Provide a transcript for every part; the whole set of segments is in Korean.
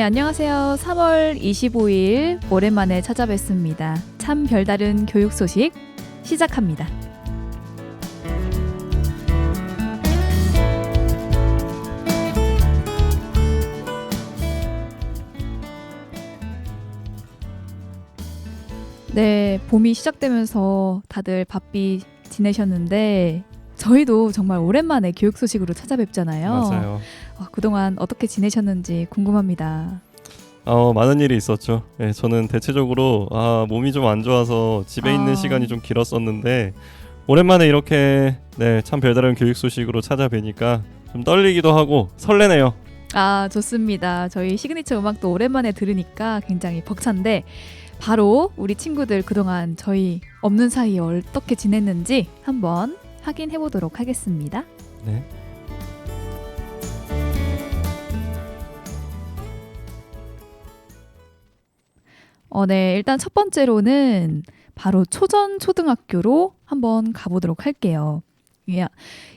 안녕하세요. 3월 25일 오랜만에 찾아뵙습니다. 참 별다른 교육 소식 시작합니다. 네, 봄이 시작되면서 다들 바삐 지내셨는데 저희도 정말 오랜만에 교육 소식으로 찾아뵙잖아요. 맞아요. 그동안 어떻게 지내셨는지 궁금합니다. 많은 일이 있었죠. 네, 저는 대체적으로 몸이 좀 안 좋아서 집에 있는 시간이 좀 길었었는데 오랜만에 이렇게 참 별다른 교육 소식으로 찾아뵈니까 좀 떨리기도 하고 설레네요. 좋습니다. 저희 시그니처 음악도 오랜만에 들으니까 굉장히 벅찬데 바로 우리 친구들 그동안 저희 없는 사이에 어떻게 지냈는지 한번 확인해 보도록 하겠습니다. 네. 네, 일단 첫 번째로는 바로 초전초등학교로 한번 가보도록 할게요.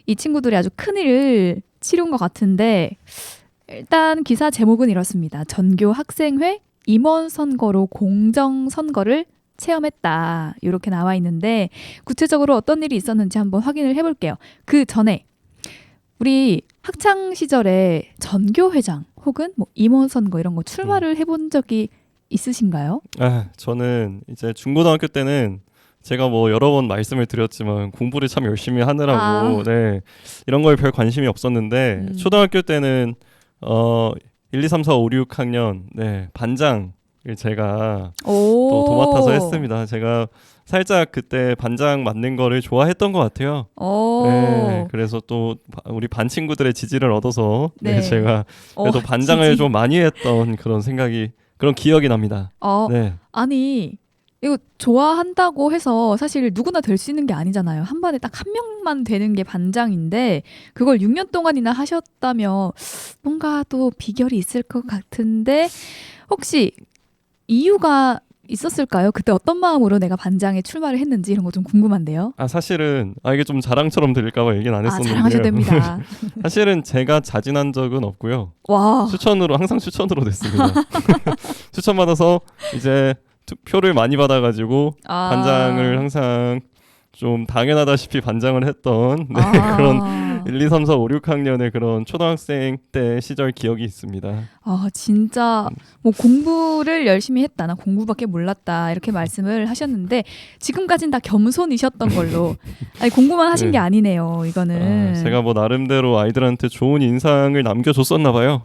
이 친구들이 아주 큰일을 치른 것 같은데 일단 기사 제목은 이렇습니다. 전교 학생회 임원 선거로 공정 선거를 체험했다. 이렇게 나와 있는데 구체적으로 어떤 일이 있었는지 한번 확인을 해볼게요. 그 전에 우리 학창 시절에 전교회장 혹은 뭐 임원 선거 이런 거 출마를 해본 적이 있으신가요? 저는 이제 중고등학교 때는 제가 뭐 여러 번 말씀을 드렸지만 공부를 참 열심히 하느라고 이런 거에 별 관심이 없었는데 초등학교 때는 1, 2, 3, 4, 5, 6학년 반장을 제가 또 도맡아서 했습니다. 제가 살짝 그때 반장 맡는 거를 좋아했던 것 같아요. 그래서 또 우리 반 친구들의 지지를 얻어서 제가 그래도 반장을 좀 많이 했던 그런 기억이 납니다. 아니 이거 좋아한다고 해서 사실 누구나 될 수 있는 게 아니잖아요. 한 반에 딱 한 명만 되는 게 반장인데 그걸 6년 동안이나 하셨다면 뭔가 또 비결이 있을 것 같은데 혹시 이유가 있었을까요? 그때 어떤 마음으로 내가 반장에 출마를 했는지 이런 거 좀 궁금한데요. 사실은 이게 좀 자랑처럼 들릴까 봐 얘기는 안 했었는데요. 자랑하셔도 됩니다. 사실은 제가 자진한 적은 없고요. 와. 항상 추천으로 됐습니다. 추천받아서 이제 표를 많이 받아가지고 반장을 항상 좀 당연하다시피 반장을 했던 그런 1, 2, 3, 4, 5, 6학년의 그런 초등학생 때 시절 기억이 있습니다. 진짜 뭐 공부를 열심히 했다. 나 공부밖에 몰랐다. 이렇게 말씀을 하셨는데 지금까지는 다 겸손이셨던 걸로. 공부만 하신 게 아니네요. 이거는. 제가 뭐 나름대로 아이들한테 좋은 인상을 남겨줬었나 봐요.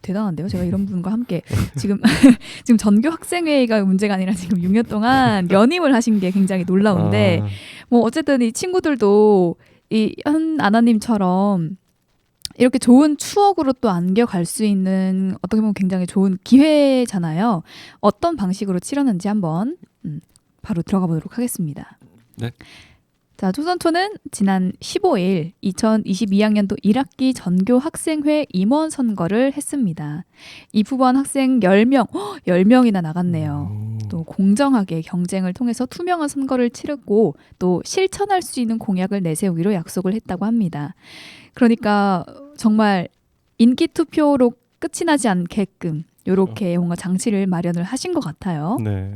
대단한데요. 제가 이런 분과 함께 지금 전교 학생회가 문제가 아니라 지금 6년 동안 연임을 하신 게 굉장히 놀라운데 뭐 어쨌든 이 친구들도 이 현아나님처럼 이렇게 좋은 추억으로 또 안겨갈 수 있는 어떻게 보면 굉장히 좋은 기회잖아요. 어떤 방식으로 치렀는지 한번 바로 들어가 보도록 하겠습니다. 네. 자, 초선초는 지난 15일 2022학년도 1학기 전교 학생회 임원 선거를 했습니다. 입후보한 학생 10명, 10명이나 나갔네요. 또 공정하게 경쟁을 통해서 투명한 선거를 치르고 또 실천할 수 있는 공약을 내세우기로 약속을 했다고 합니다. 그러니까 정말 인기 투표로 끝이 나지 않게끔 이렇게 뭔가 장치를 마련을 하신 것 같아요. 네.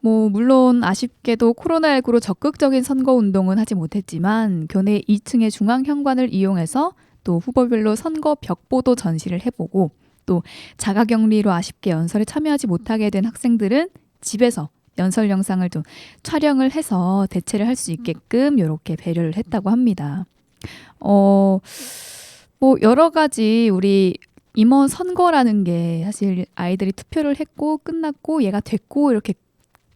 뭐 물론 아쉽게도 코로나19로 적극적인 선거운동은 하지 못했지만 교내 2층의 중앙현관을 이용해서 또 후보별로 선거 벽보도 전시를 해보고 또 자가격리로 아쉽게 연설에 참여하지 못하게 된 학생들은 집에서 연설 영상을 좀 촬영을 해서 대체를 할 수 있게끔 이렇게 배려를 했다고 합니다. 뭐 여러 가지 우리 임원 선거라는 게 사실 아이들이 투표를 했고 끝났고 얘가 됐고 이렇게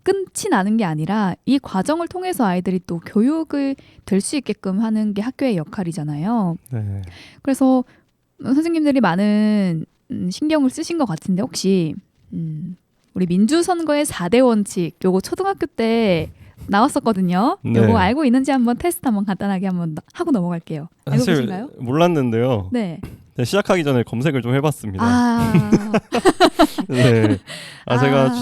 끝이 나는 게 아니라 이 과정을 통해서 아이들이 또 교육을 될 수 있게끔 하는 게 학교의 역할이잖아요. 네. 그래서 선생님들이 많은 신경을 쓰신 것 같은데 혹시 우리 민주선거의 4대 원칙 요거 초등학교 때 나왔었거든요. 요거 알고 있는지 한번 테스트 한번 간단하게 한번 하고 넘어갈게요. 알고 사실 계신가요? 몰랐는데요. 네. 시작하기 전에 검색을 좀 해봤습니다. 제가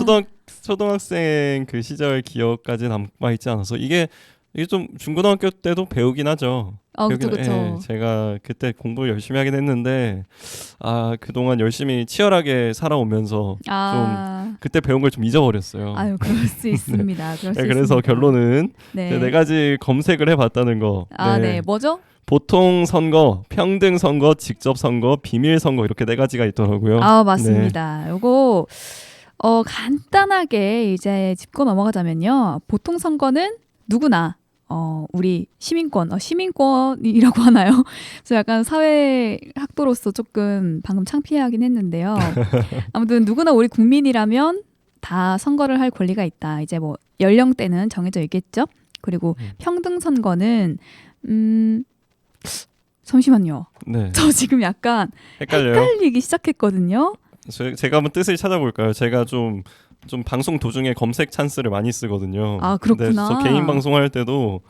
초등학생 그 시절 기억까지 남아있지 않아서 이게 이게 좀 중고등학교 때도 배우긴 하죠. 그쵸, 그쵸. 예, 제가 그때 공부를 열심히 하긴 했는데 그동안 열심히 치열하게 살아오면서 좀 그때 배운 걸 좀 잊어버렸어요. 아유, 그럴 수 있습니다. 그럴 수 그래서 있습니다. 결론은 네. 네 가지 검색을 해봤다는 거. 네. 뭐죠? 보통 선거, 평등 선거, 직접 선거, 비밀 선거 이렇게 네 가지가 있더라고요. 맞습니다. 요거 간단하게 이제 짚고 넘어가자면요. 보통 선거는 누구나 우리 시민권이라고 하나요? 저 약간 사회학도로서 조금 방금 창피하긴 했는데요. 아무튼 누구나 우리 국민이라면 다 선거를 할 권리가 있다. 이제 뭐 연령대는 정해져 있겠죠. 그리고 평등 선거는 잠시만요. 네. 저 지금 약간 헷갈리기 시작했거든요. 제가 한번 뜻을 찾아볼까요? 제가 좀 방송 도중에 검색 찬스를 많이 쓰거든요. 그렇구나. 저 개인 방송할 때도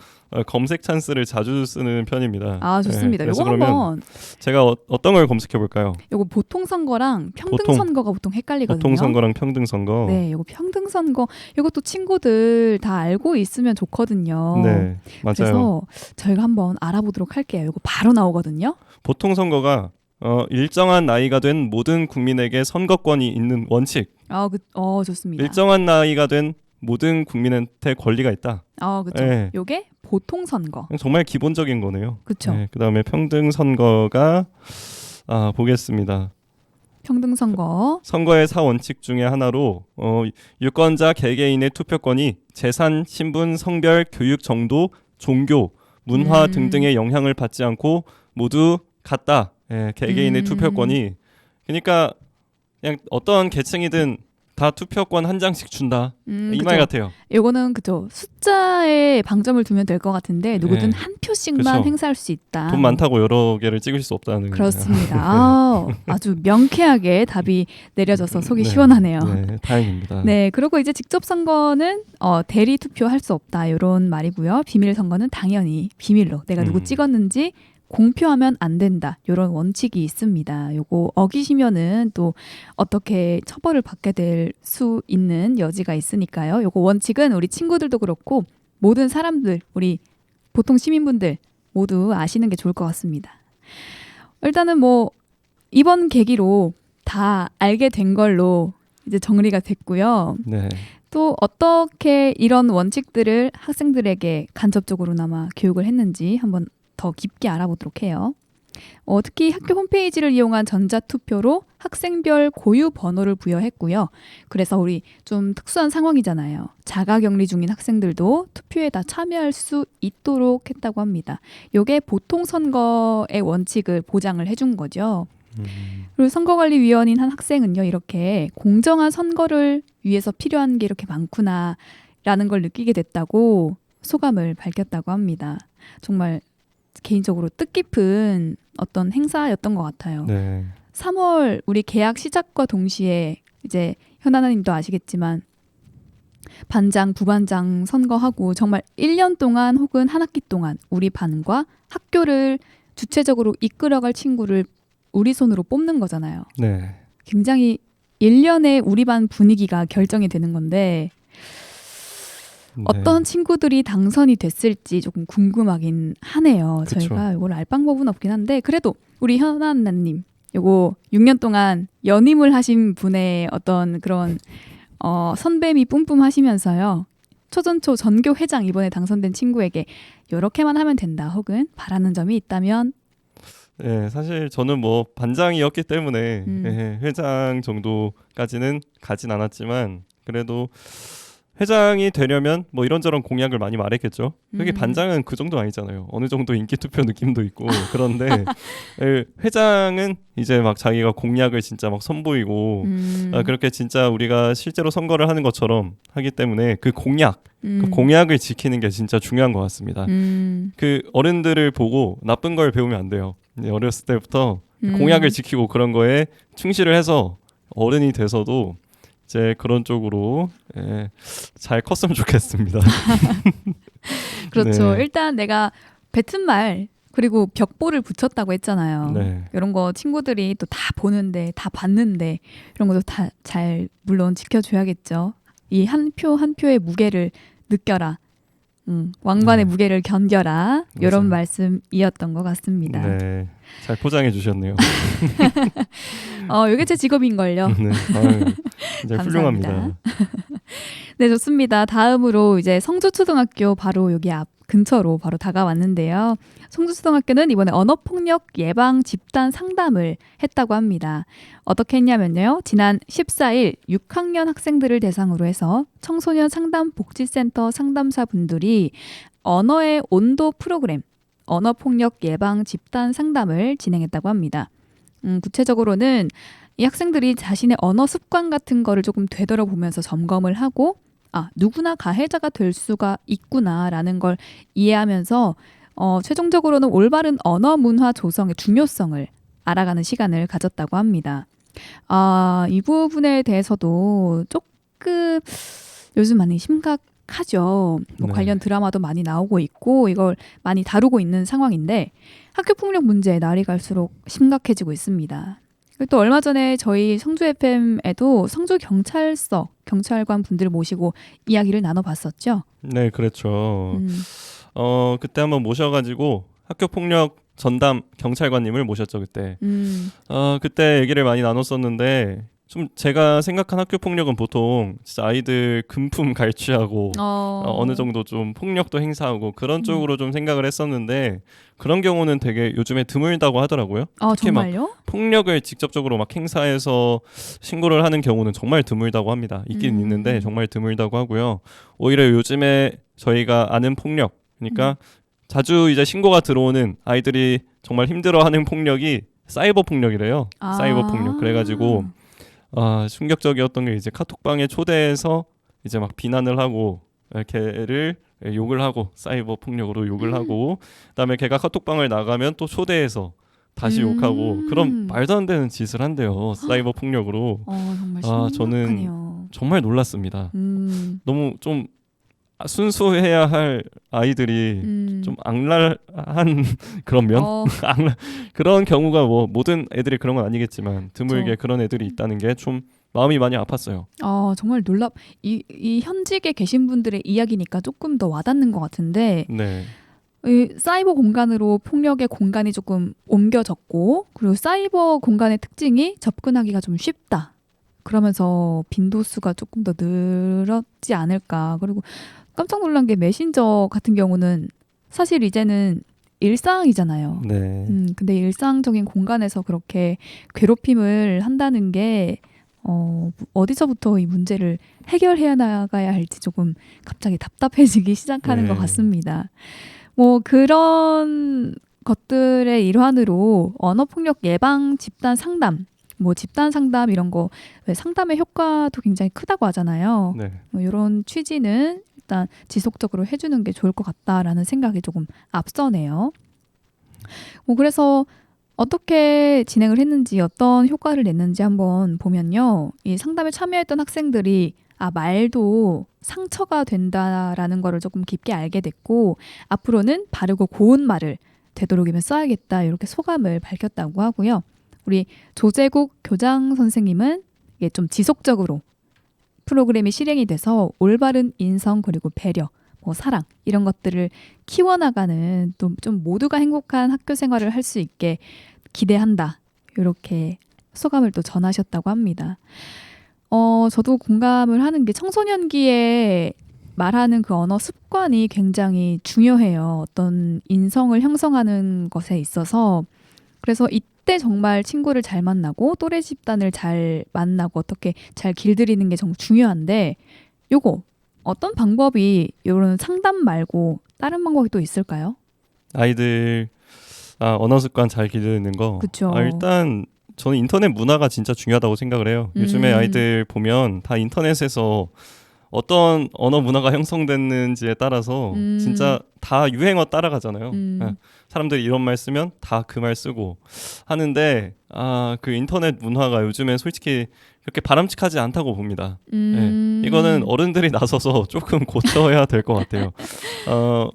검색 찬스를 자주 쓰는 편입니다. 좋습니다. 그래서 요거 그러면 한번 제가 어떤 걸 검색해 볼까요? 요거 보통 선거랑 평등 선거가 보통 헷갈리거든요. 보통 선거랑 평등 선거. 네, 요거 평등 선거 이것도 친구들 다 알고 있으면 좋거든요. 네, 맞아요. 그래서 저희가 한번 알아보도록 할게요. 요거 바로 나오거든요. 보통 선거가 일정한 나이가 된 모든 국민에게 선거권이 있는 원칙. 좋습니다. 일정한 나이가 된 모든 국민한테 권리가 있다. 그렇죠. 네. 요게 보통 선거. 정말 기본적인 거네요. 그렇죠. 네, 그다음에 평등 선거가 보겠습니다. 평등 선거. 선거의 4원칙 중에 하나로 유권자 개개인의 투표권이 재산, 신분, 성별, 교육 정도, 종교, 문화 등등의 영향을 받지 않고 모두 같다. 개개인의 투표권이. 그러니까 그냥 어떤 계층이든 다 투표권 한 장씩 준다. 이 말 같아요. 요거는 그죠. 숫자에 방점을 두면 될 것 같은데 누구든 한 표씩만 행사할 수 있다. 돈 많다고 여러 개를 찍을 수 없다는. 그렇습니다. 아주 명쾌하게 답이 내려져서 속이 시원하네요. 네, 다행입니다. 네, 그리고 이제 직접 선거는 대리 투표할 수 없다 이런 말이고요. 비밀 선거는 당연히 비밀로 내가 누구 찍었는지 공표하면 안 된다. 이런 원칙이 있습니다. 요거 어기시면은 또 어떻게 처벌을 받게 될 수 있는 여지가 있으니까요. 요거 원칙은 우리 친구들도 그렇고 모든 사람들, 우리 보통 시민분들 모두 아시는 게 좋을 것 같습니다. 일단은 뭐 이번 계기로 다 알게 된 걸로 이제 정리가 됐고요. 네. 또 어떻게 이런 원칙들을 학생들에게 간접적으로나마 교육을 했는지 한번 더 깊게 알아보도록 해요. 특히 학교 홈페이지를 이용한 전자투표로 학생별 고유 번호를 부여했고요. 그래서 우리 좀 특수한 상황이잖아요. 자가격리 중인 학생들도 투표에 다 참여할 수 있도록 했다고 합니다. 이게 보통 선거의 원칙을 보장을 해준 거죠. 그리고 선거관리위원인 한 학생은요. 이렇게 공정한 선거를 위해서 필요한 게 이렇게 많구나라는 걸 느끼게 됐다고 소감을 밝혔다고 합니다. 정말 개인적으로 뜻깊은 어떤 행사였던 것 같아요. 네. 3월 우리 개학 시작과 동시에 이제 현아님도 아시겠지만 반장, 부반장 선거하고 정말 1년 동안 혹은 한 학기 동안 우리 반과 학교를 주체적으로 이끌어갈 친구를 우리 손으로 뽑는 거잖아요. 네. 굉장히 1년의 우리 반 분위기가 결정이 되는 건데 어떤 친구들이 당선이 됐을지 조금 궁금하긴 하네요. 그쵸. 저희가 이걸 알 방법은 없긴 한데 그래도 우리 현아님 요거 6년 동안 연임을 하신 분의 어떤 그런 선배미 뿜뿜 하시면서요. 초전초 전교 회장 이번에 당선된 친구에게 이렇게만 하면 된다 혹은 바라는 점이 있다면 네, 사실 저는 뭐 반장이었기 때문에 회장 정도까지는 가진 않았지만 그래도 회장이 되려면 뭐 이런저런 공약을 많이 말했겠죠. 그게 반장은 그 정도 아니잖아요. 어느 정도 인기 투표 느낌도 있고 그런데 회장은 이제 막 자기가 공약을 진짜 막 선보이고 그렇게 진짜 우리가 실제로 선거를 하는 것처럼 하기 때문에 그 공약을 지키는 게 진짜 중요한 것 같습니다. 그 어른들을 보고 나쁜 걸 배우면 안 돼요. 어렸을 때부터 공약을 지키고 그런 거에 충실을 해서 어른이 돼서도 이제 그런 쪽으로 잘 컸으면 좋겠습니다. 그렇죠. 네. 일단 내가 뱉은 말 그리고 벽보를 붙였다고 했잖아요. 네. 이런 거 친구들이 또 다 보는데 다 봤는데 이런 것도 다 잘 물론 지켜줘야겠죠. 이 한 표 한 표의 무게를 느껴라. 왕관의 무게를 견뎌라 이런 맞아요. 말씀이었던 것 같습니다. 네, 잘 포장해 주셨네요. 이게 제 직업인걸요. 네, 아유, 진짜 감사합니다. 훌륭합니다. 네, 좋습니다. 다음으로 이제 성주초등학교 바로 여기 앞 근처로 바로 다가왔는데요. 성주초등학교는 이번에 언어폭력 예방 집단 상담을 했다고 합니다. 어떻게 했냐면요. 지난 14일 6학년 학생들을 대상으로 해서 청소년 상담복지센터 상담사 분들이 언어의 온도 프로그램, 언어폭력 예방 집단 상담을 진행했다고 합니다. 구체적으로는 이 학생들이 자신의 언어 습관 같은 거를 조금 되돌아보면서 점검을 하고 누구나 가해자가 될 수가 있구나라는 걸 이해하면서 최종적으로는 올바른 언어 문화 조성의 중요성을 알아가는 시간을 가졌다고 합니다. 이 부분에 대해서도 조금 요즘 많이 심각하죠. 네. 관련 드라마도 많이 나오고 있고 이걸 많이 다루고 있는 상황인데 학교 폭력 문제 날이 갈수록 심각해지고 있습니다. 또 얼마 전에 저희 성주 FM에도 성주 경찰서 경찰관 분들을 모시고 이야기를 나눠봤었죠. 네, 그렇죠. 음, 그때 한번 모셔가지고 학교 폭력 전담 경찰관님을 모셨죠 그때. 그때 얘기를 많이 나눴었는데 좀 제가 생각한 학교 폭력은 보통 진짜 아이들 금품 갈취하고 어느 정도 좀 폭력도 행사하고 그런 쪽으로 좀 생각을 했었는데 그런 경우는 되게 요즘에 드물다고 하더라고요. 특히 막 정말요? 폭력을 직접적으로 막 행사해서 신고를 하는 경우는 정말 드물다고 합니다. 있긴 있는데 정말 드물다고 하고요. 오히려 요즘에 저희가 아는 폭력, 그러니까 자주 이제 신고가 들어오는 아이들이 정말 힘들어하는 폭력이 사이버 폭력이래요. 사이버 폭력. 그래가지고 충격적이었던 게 이제 카톡방에 초대해서 이제 막 비난을 하고 걔를 욕을 하고 사이버 폭력으로 욕을 하고 그다음에 걔가 카톡방을 나가면 또 초대해서 다시 욕하고 그런 말도 안 되는 짓을 한대요. 사이버 폭력으로. 정말 저는 심각하네요. 정말 놀랐습니다. 너무 좀 순수해야 할 아이들이 좀 악랄한 그런 면? 그런 경우가 뭐 모든 애들이 그런 건 아니겠지만 드물게 그런 애들이 있다는 게 좀 마음이 많이 아팠어요. 정말 이 현직에 계신 분들의 이야기니까 조금 더 와닿는 것 같은데 네. 이 사이버 공간으로 폭력의 공간이 조금 옮겨졌고 그리고 사이버 공간의 특징이 접근하기가 좀 쉽다. 그러면서 빈도수가 조금 더 늘었지 않을까. 그리고 깜짝 놀란 게 메신저 같은 경우는 사실 이제는 일상이잖아요. 네. 근데 일상적인 공간에서 그렇게 괴롭힘을 한다는 게 어디서부터 이 문제를 해결해 나가야 할지 조금 갑자기 답답해지기 시작하는 것 같습니다. 뭐 그런 것들의 일환으로 언어폭력 예방 집단 상담, 뭐 집단 상담 이런 거 왜 상담의 효과도 굉장히 크다고 하잖아요. 네. 이런 취지는 일단 지속적으로 해주는 게 좋을 것 같다라는 생각이 조금 앞서네요. 그래서 어떻게 진행을 했는지 어떤 효과를 냈는지 한번 보면요. 이 상담에 참여했던 학생들이 말도 상처가 된다라는 거를 조금 깊게 알게 됐고 앞으로는 바르고 고운 말을 되도록이면 써야겠다 이렇게 소감을 밝혔다고 하고요. 우리 조재국 교장 선생님은 이게 좀 지속적으로 프로그램이 실행이 돼서 올바른 인성 그리고 배려, 뭐 사랑 이런 것들을 키워나가는 또 좀 모두가 행복한 학교 생활을 할 수 있게 기대한다. 이렇게 소감을 또 전하셨다고 합니다. 저도 공감을 하는 게 청소년기에 말하는 그 언어 습관이 굉장히 중요해요. 어떤 인성을 형성하는 것에 있어서. 그래서 이때 정말 친구를 잘 만나고 또래 집단을 잘 만나고 어떻게 잘 길들이는 게 정말 중요한데 요거 어떤 방법이 이런 상담 말고 다른 방법이 또 있을까요? 아이들 언어 습관 잘 기르는 거. 그쵸. 일단 저는 인터넷 문화가 진짜 중요하다고 생각을 해요. 요즘에 아이들 보면 다 인터넷에서 어떤 언어 문화가 형성됐는지에 따라서 진짜 다 유행어 따라가잖아요. 사람들이 이런 말 쓰면 다 그 말 쓰고 하는데 그 인터넷 문화가 요즘에 솔직히 그렇게 바람직하지 않다고 봅니다. 네, 이거는 어른들이 나서서 조금 고쳐야 될 것 같아요.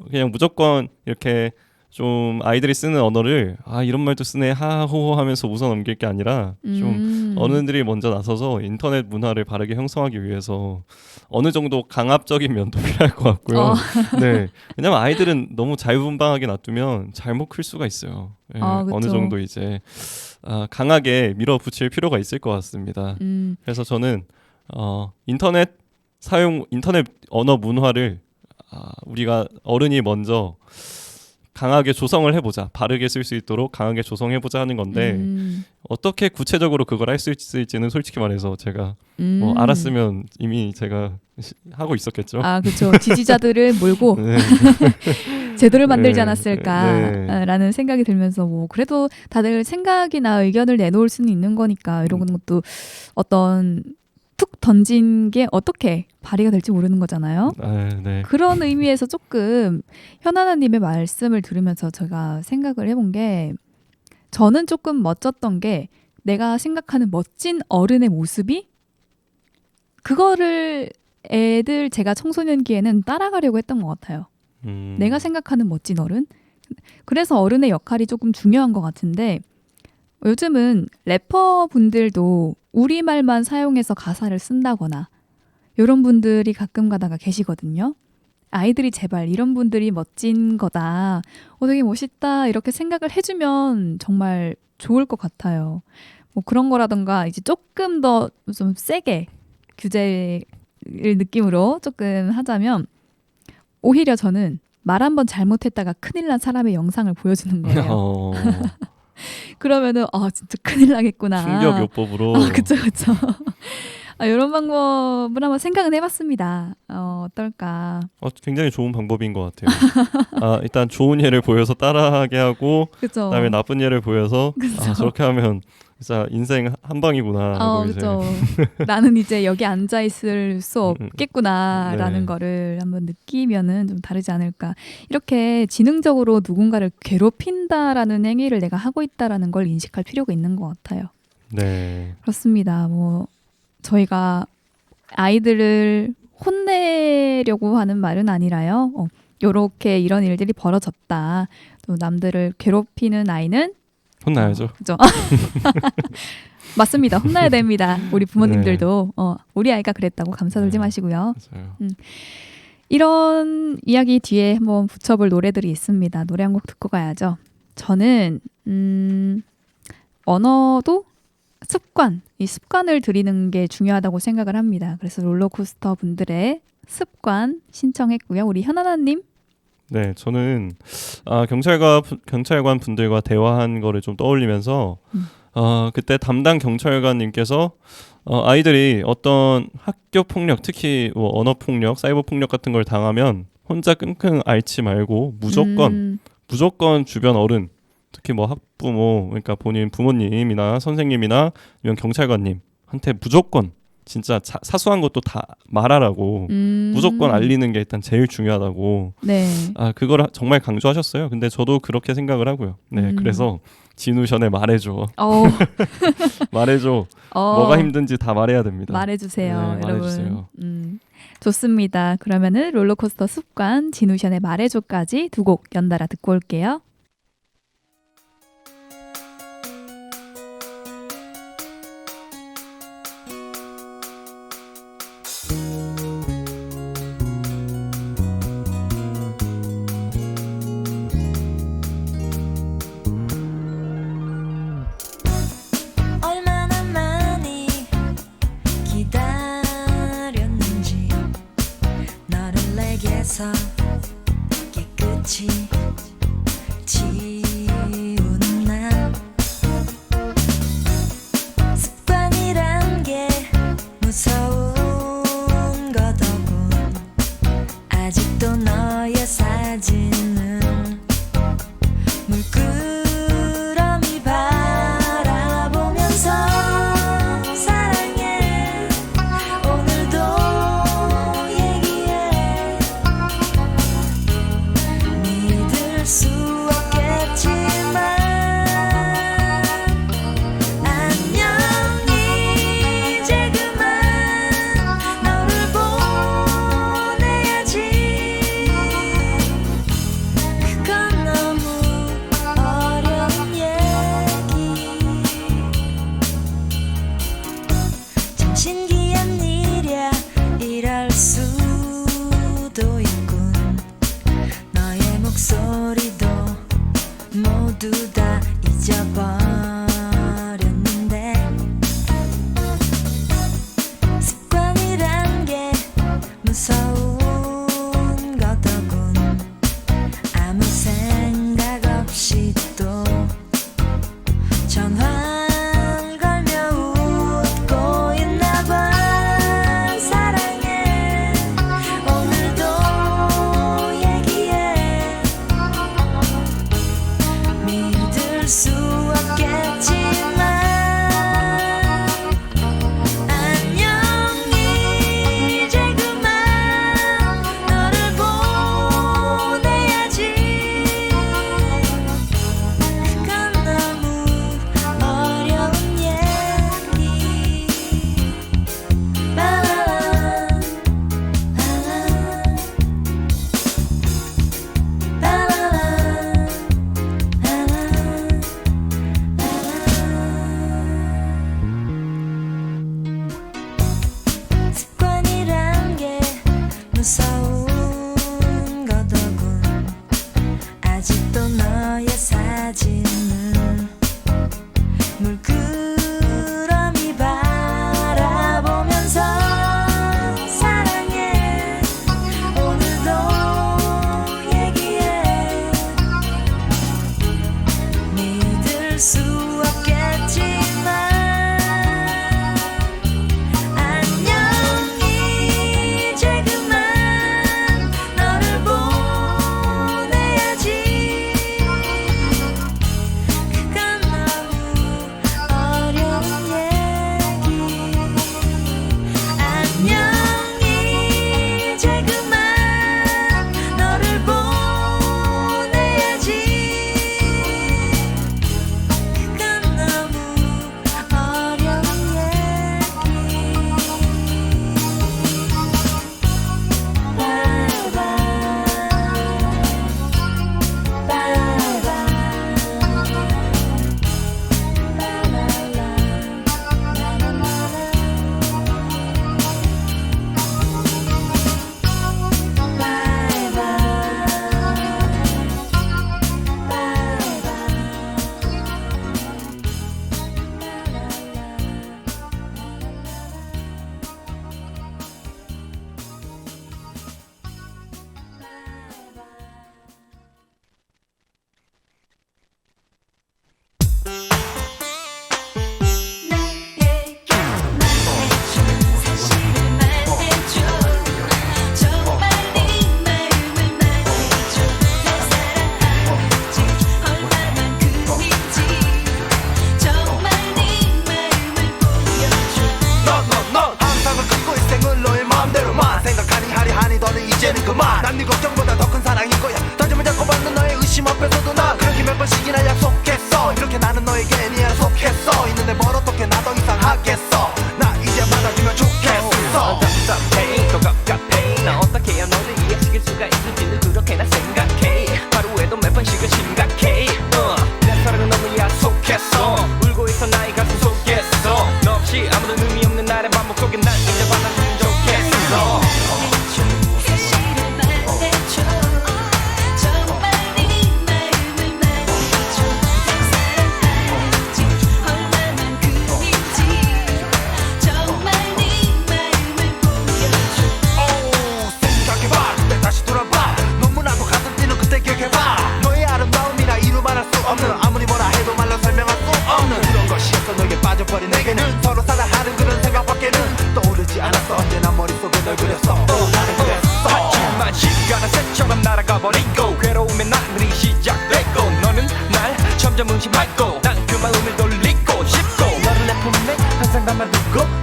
그냥 무조건 이렇게 좀 아이들이 쓰는 언어를 이런 말도 쓰네 하하호호 하면서 웃어 넘길 게 아니라 좀 어른들이 먼저 나서서 인터넷 문화를 바르게 형성하기 위해서 어느 정도 강압적인 면도 필요할 것 같고요. 네, 왜냐면 아이들은 너무 자유분방하게 놔두면 잘못 클 수가 있어요. 네, 어느 정도 이제 강하게 밀어붙일 필요가 있을 것 같습니다. 그래서 저는 인터넷 언어 문화를 우리가 어른이 먼저 강하게 조성을 해보자, 바르게 쓸 수 있도록 강하게 조성해보자 하는 건데 어떻게 구체적으로 그걸 할 수 있을지는 솔직히 말해서 제가 뭐 알았으면 이미 제가 하고 있었겠죠. 그렇죠. 지지자들을 몰고 네. 제도를 만들지 않았을까라는 생각이 들면서 뭐 그래도 다들 생각이나 의견을 내놓을 수는 있는 거니까 이런 것도 어떤 툭 던진 게 어떻게 발휘가 될지 모르는 거잖아요. 네. 그런 의미에서 조금 현아나님의 말씀을 들으면서 제가 생각을 해본 게 저는 조금 멋졌던 게 내가 생각하는 멋진 어른의 모습이 그거를 애들 제가 청소년기에는 따라가려고 했던 것 같아요. 내가 생각하는 멋진 어른. 그래서 어른의 역할이 조금 중요한 것 같은데 요즘은 래퍼분들도 우리말만 사용해서 가사를 쓴다거나 이런 분들이 가끔 가다가 계시거든요. 아이들이 제발 이런 분들이 멋진 거다. 되게 멋있다. 이렇게 생각을 해주면 정말 좋을 것 같아요. 뭐 그런 거라던가 이제 조금 더 좀 세게 규제를 느낌으로 조금 하자면 오히려 저는 말 한 번 잘못했다가 큰일 난 사람의 영상을 보여주는 거예요. 그러면은 진짜 큰일 나겠구나. 충격 요법으로. 그쵸. 이런 방법을 한번 생각은 해봤습니다. 어떨까? 굉장히 좋은 방법인 것 같아요. 일단 좋은 예를 보여서 따라하게 하고 그쵸. 그다음에 나쁜 예를 보여서 저렇게 하면 진짜 인생 한 방이구나. 그렇죠. 나는 이제 여기 앉아 있을 수 없겠구나라는 네. 거를 한번 느끼면은 좀 다르지 않을까. 이렇게 지능적으로 누군가를 괴롭힌다라는 행위를 내가 하고 있다라는 걸 인식할 필요가 있는 것 같아요. 네. 그렇습니다. 뭐 저희가 아이들을 혼내려고 하는 말은 아니라요. 요렇게 이런 일들이 벌어졌다. 또 남들을 괴롭히는 아이는 혼나야죠. 그죠? 맞습니다. 혼나야 됩니다. 우리 부모님들도 우리 아이가 그랬다고 감싸돌지 마시고요. 맞아요. 이런 이야기 뒤에 한번 붙여볼 노래들이 있습니다. 노래 한 곡 듣고 가야죠. 저는 언어도 이 습관을 들이는 게 중요하다고 생각을 합니다. 그래서 롤러코스터 분들의 습관 신청했고요. 우리 현아나님. 네, 저는 경찰관 분들과 대화한 거를 좀 떠올리면서 그때 담당 경찰관님께서 아이들이 어떤 학교 폭력, 특히 뭐 언어 폭력, 사이버 폭력 같은 걸 당하면 혼자 끙끙 앓지 말고 무조건 주변 어른, 특히 뭐 학부모, 그러니까 본인 부모님이나 선생님이나 아니면 경찰관님한테 무조건 진짜 사소한 것도 다 말하라고 무조건 알리는 게 일단 제일 중요하다고. 네. 그걸 정말 강조하셨어요. 근데 저도 그렇게 생각을 하고요. 네, 그래서 진우션에 말해줘. 말해줘. 뭐가 힘든지 다 말해야 됩니다. 말해주세요, 네, 여러분. 말해주세요. 좋습니다. 그러면은 롤러코스터 습관, 진우션의 말해줘까지 두 곡 연달아 듣고 올게요. 깨끗이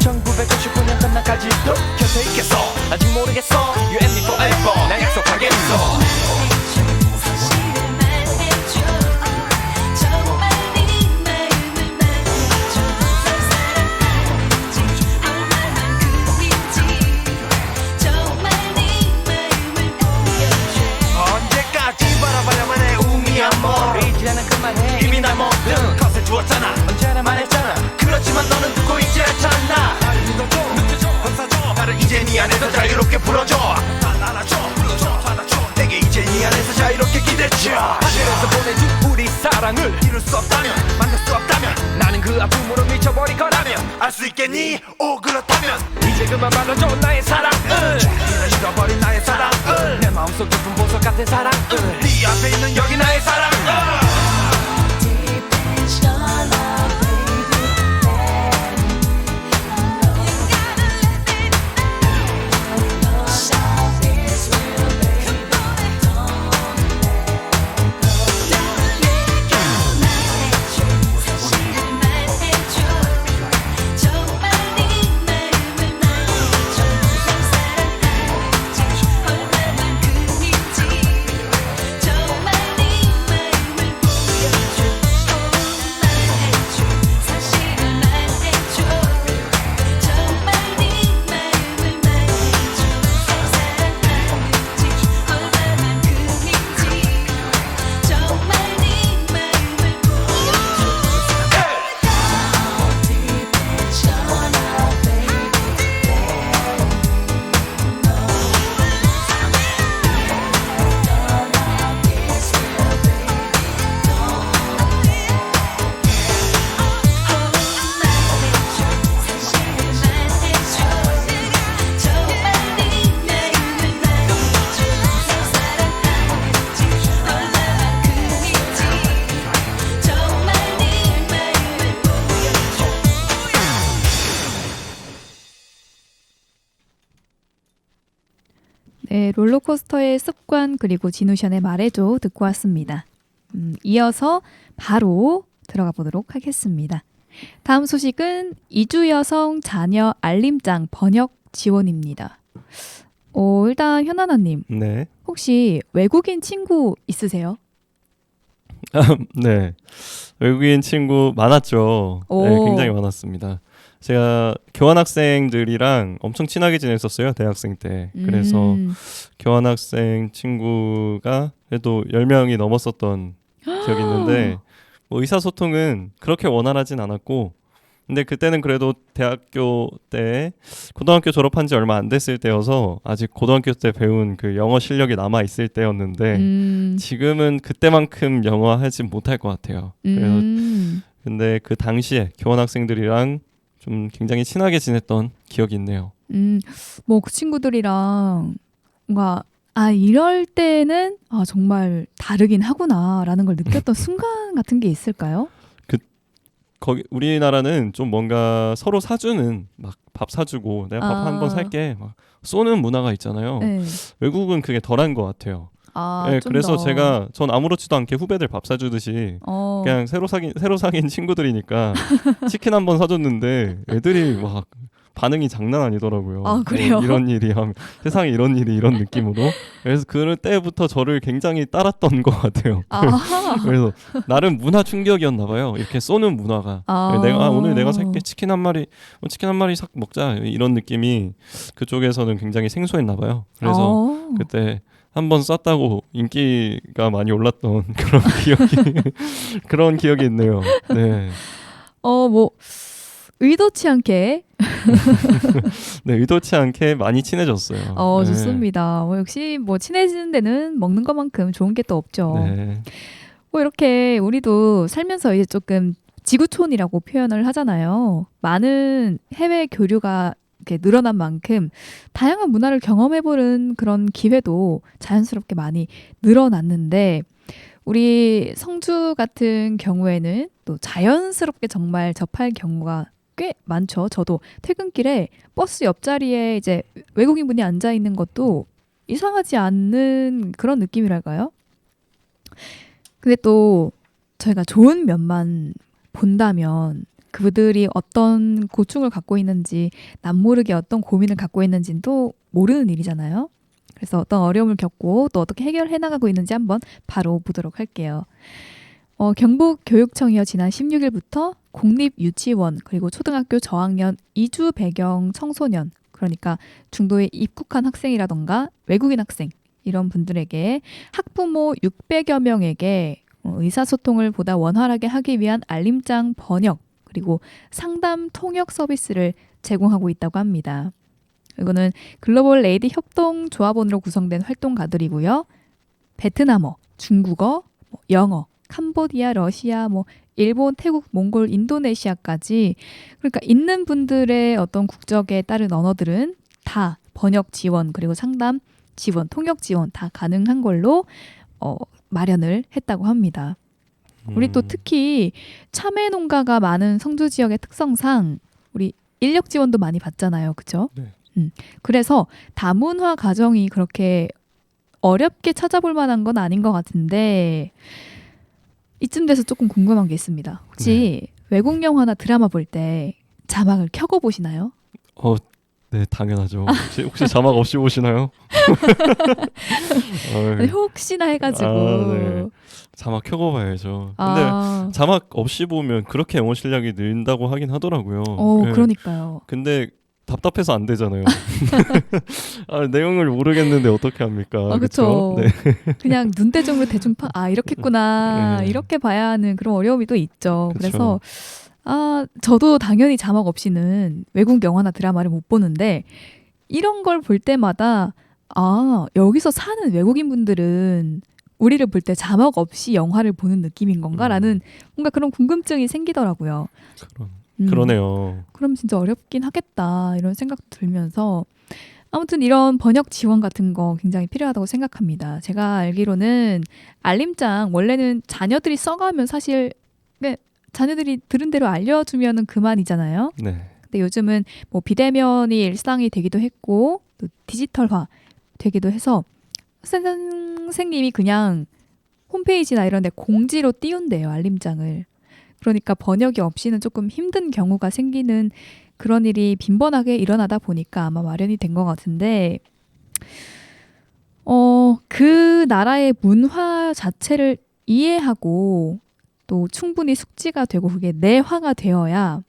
1999년 끝나까지도 곁에 있겠어. 아직 모르겠어. You and me forever. 난 약속하겠어. 언제까지 바라봐야만 해 우미한 뭐 이제는 그만해. 이미 날 모든 것을 주었잖아. 언제나 말했잖아. 그렇지만 너는 듣고 있지 않잖아. 나를 믿어줘, 느껴줘, 감싸줘. 나를 이제 네 안에서 자유롭게 풀어줘. 날 알아줘, 불러줘, 받아줘. 내게 이제 네 안에서 자유롭게 기대줘. 하늘에서 보내준 우리 사랑을 이룰 수 없다면, 만날 수 없다면, 나는 그 아픔으로 미쳐버릴 거라면 알 수 있겠니? 오 그렇다면 이제 그만 말아줘 나의 사랑을. 이런 잃어버린 나의 사랑을. 내 마음속 깊은 보석 같은 사랑을. 네 앞에 있는 여기 나의 사랑을. 네, 롤러코스터의 습관 그리고 진우션의 말해줘 듣고 왔습니다. 이어서 바로 들어가 보도록 하겠습니다. 다음 소식은 이주 여성 자녀 알림장 번역 지원입니다. 일단 현아나님, 네. 혹시 외국인 친구 있으세요? 네. 외국인 친구 많았죠. 오. 네, 굉장히 많았습니다. 제가 교환학생들이랑 엄청 친하게 지냈었어요. 대학생 때. 그래서 교환학생 친구가 그래도 10명이 넘었었던 기억이 있는데 뭐 의사소통은 그렇게 원활하진 않았고 근데 그때는 그래도 대학교 때 고등학교 졸업한 지 얼마 안 됐을 때여서 아직 고등학교 때 배운 그 영어 실력이 남아 있을 때였는데 지금은 그때만큼 영어 하지 못할 것 같아요. 그래서 근데 그 당시에 교환학생들이랑 좀 굉장히 친하게 지냈던 기억이 있네요. 뭐 그 친구들이랑 뭔가 이럴 때는 정말 다르긴 하구나라는 걸 느꼈던 순간 같은 게 있을까요? 거기 우리나라는 좀 뭔가 서로 사주는 막 밥 사주고 내가 밥 한 번 살게 막 쏘는 문화가 있잖아요. 네. 외국은 그게 덜한 것 같아요. 네, 좀 그래서 더. 전 아무렇지도 않게 후배들 밥 사주듯이 그냥 새로 사귄 친구들이니까 치킨 한 번 사줬는데 애들이 막 반응이 장난 아니더라고요. 그래요? 이런 일이 하면 세상에 이런 일이 이런 느낌으로. 그래서 그 때부터 저를 굉장히 따랐던 것 같아요. 그래서 나름 문화 충격이었나 봐요. 이렇게 쏘는 문화가. 오늘 내가 살게 치킨 한 마리 싹 먹자 이런 느낌이 그쪽에서는 굉장히 생소했나 봐요. 그래서 그때 한번 쐈다고 인기가 많이 올랐던 그런 기억이 있네요. 네. 뭐 의도치 않게 네, 의도치 않게 많이 친해졌어요. 네. 좋습니다. 역시 뭐 친해지는 데는 먹는 것만큼 좋은 게 또 없죠. 네. 뭐 이렇게 우리도 살면서 이제 조금 지구촌이라고 표현을 하잖아요. 많은 해외 교류가 이렇게 늘어난 만큼 다양한 문화를 경험해보는 그런 기회도 자연스럽게 많이 늘어났는데 우리 성주 같은 경우에는 또 자연스럽게 정말 접할 경우가 꽤 많죠. 저도 퇴근길에 버스 옆자리에 이제 외국인 분이 앉아 있는 것도 이상하지 않는 그런 느낌이랄까요? 근데 또 저희가 좋은 면만 본다면 그들이 어떤 고충을 갖고 있는지 남모르게 어떤 고민을 갖고 있는지는 또 모르는 일이잖아요. 그래서 어떤 어려움을 겪고 또 어떻게 해결해 나가고 있는지 한번 바로 보도록 할게요. 경북교육청이요 지난 16일부터 공립유치원 그리고 초등학교 저학년 이주 배경 청소년 그러니까 중도에 입국한 학생이라던가 외국인 학생 이런 분들에게 학부모 600여 명에게 의사소통을 보다 원활하게 하기 위한 알림장 번역 그리고 상담 통역 서비스를 제공하고 있다고 합니다. 이거는 글로벌 레이디 협동조합원으로 구성된 활동가들이고요. 베트남어, 중국어, 영어, 캄보디아, 러시아, 일본, 태국, 몽골, 인도네시아까지 그러니까 있는 분들의 어떤 국적에 따른 언어들은 다 번역 지원 그리고 상담 지원, 통역 지원 다 가능한 걸로 마련을 했다고 합니다. 우리 또 특히 참외 농가가 많은 성주 지역의 특성상 우리 인력 지원도 많이 받잖아요. 그렇죠? 네. 그래서 다문화 가정이 그렇게 어렵게 찾아볼 만한 건 아닌 것 같은데 이쯤 돼서 조금 궁금한 게 있습니다. 혹시 외국 영화나 드라마 볼 때 자막을 켜고 보시나요? 네, 당연하죠. 혹시 자막 없이 보시나요? 혹시나 해가지고. 네. 자막 켜고 봐야죠. 근데 자막 없이 보면 그렇게 영어 실력이 는다고 하긴 하더라고요. 네. 그러니까요. 근데 답답해서 안 되잖아요. 내용을 모르겠는데 어떻게 합니까? 그렇죠. 네. 그냥 눈대중으로 대충 이렇겠구나 네. 이렇게 봐야 하는 그런 어려움이 또 있죠. 그쵸. 그래서 저도 당연히 자막 없이는 외국 영화나 드라마를 못 보는데 이런 걸 볼 때마다 여기서 사는 외국인 분들은 우리를 볼 때 자막 없이 영화를 보는 느낌인 건가라는 뭔가 그런 궁금증이 생기더라고요. 그러네요. 그럼 진짜 어렵긴 하겠다 이런 생각 들면서 아무튼 이런 번역 지원 같은 거 굉장히 필요하다고 생각합니다. 제가 알기로는 알림장 원래는 자녀들이 써가면 사실 자녀들이 들은 대로 알려주면은 그만이잖아요. 네. 근데 요즘은 비대면이 일상이 되기도 했고 또 디지털화 되기도 해서 선생님이 그냥 홈페이지나 이런 데 공지로 띄운대요. 알림장을. 그러니까 번역이 없이는 조금 힘든 경우가 생기는 그런 일이 빈번하게 일어나다 보니까 아마 마련이 된 것 같은데 그 나라의 문화 자체를 이해하고 또 충분히 숙지가 되고 그게 내화가 되어야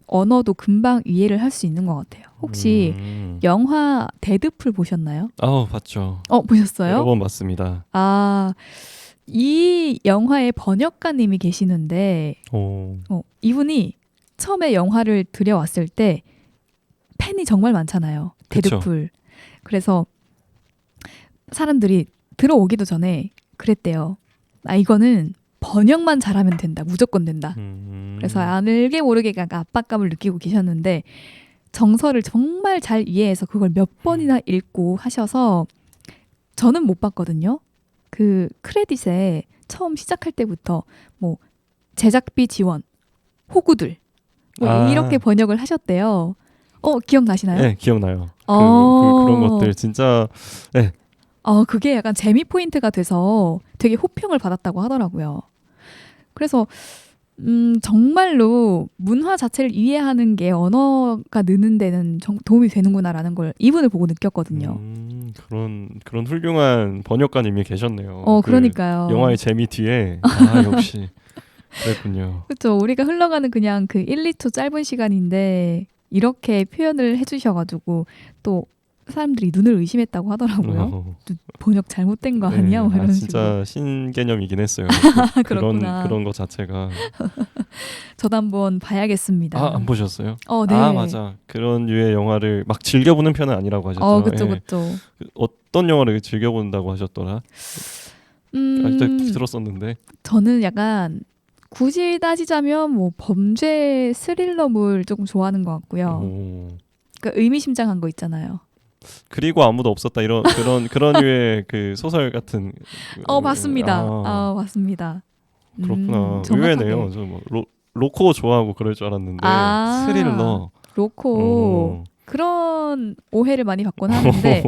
언어도 금방 이해를 할 수 있는 것 같아요. 혹시 영화 데드풀 보셨나요? 봤죠. 보셨어요? 여러 번 봤습니다. 이 영화의 번역가님이 계시는데 이분이 처음에 영화를 들여왔을 때 팬이 정말 많잖아요. 데드풀. 그래서 사람들이 들어오기도 전에 그랬대요. 이거는 번역만 잘하면 된다. 무조건 된다. 그래서 알게 모르게 압박감을 느끼고 계셨는데 정서를 정말 잘 이해해서 그걸 몇 번이나 읽고 하셔서 저는 못 봤거든요. 그 크레딧에 처음 시작할 때부터 제작비 지원, 호구들 이렇게 번역을 하셨대요. 기억나시나요? 네, 기억나요. 그런 것들 진짜 네. 그게 약간 재미 포인트가 돼서 되게 호평을 받았다고 하더라고요. 그래서 정말로 문화 자체를 이해하는 게 언어가 느는 데는 도움이 되는구나라는 걸 이분을 보고 느꼈거든요. 그런 훌륭한 번역가님이 계셨네요. 그러니까요. 영화의 재미 뒤에 역시 그랬군요. 그렇죠. 우리가 흘러가는 그냥 그 1, 2초 짧은 시간인데 이렇게 표현을 해주셔가지고 또 사람들이 눈을 의심했다고 하더라고요. 번역 잘못된 거 아니야? 뭐 이런 진짜 신개념이긴 했어요. 그런 것 자체가. 저도 한번 봐야겠습니다. 안 보셨어요? 네. 맞아. 그런 류의 영화를 막 즐겨보는 편은 아니라고 하셨죠. 그렇죠. 어떤 영화를 즐겨본다고 하셨더라? 들었었는데. 저는 약간 굳이 따지자면 범죄 스릴러물 조금 좋아하는 것 같고요. 그러니까 의미심장한 거 있잖아요. 그리고 아무도 없었다 그런 류의 그 소설 같은. 맞습니다. 맞습니다. 그렇구나. 의외네요. 저 로코 좋아하고 그럴 줄 알았는데 스릴러. 로코 그런 오해를 많이 받곤 하는데